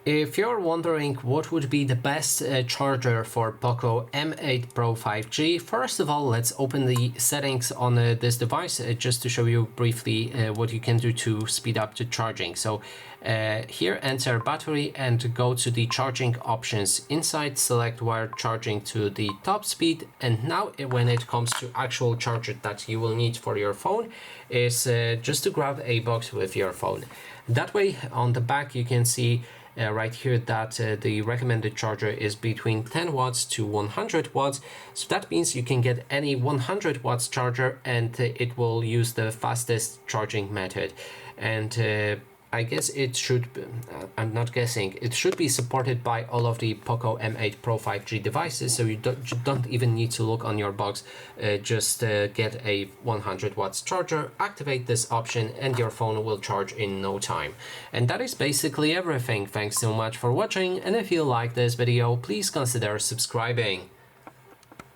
If you're wondering what would be the best charger for POCO M8 Pro 5G, first of all, let's open the settings on this device just to show you briefly what you can do to speed up the charging. So here, enter battery and go to the charging options. Inside, select wired charging to the top speed. And now when it comes to actual charger that you will need for your phone is just to grab a box with your phone. That way, on the back, you can see right here that the recommended charger is between 10 watts to 100 watts. So that means you can get any 100 watts charger and it will use the fastest charging method. And I guess it should, I'm not guessing, it should be supported by all of the POCO M8 Pro 5G devices, so you don't even need to look on your box. Just get a 100 watts charger, activate this option, and your phone will charge in no time. And that is basically everything. Thanks so much for watching, and if you like this video, please consider subscribing.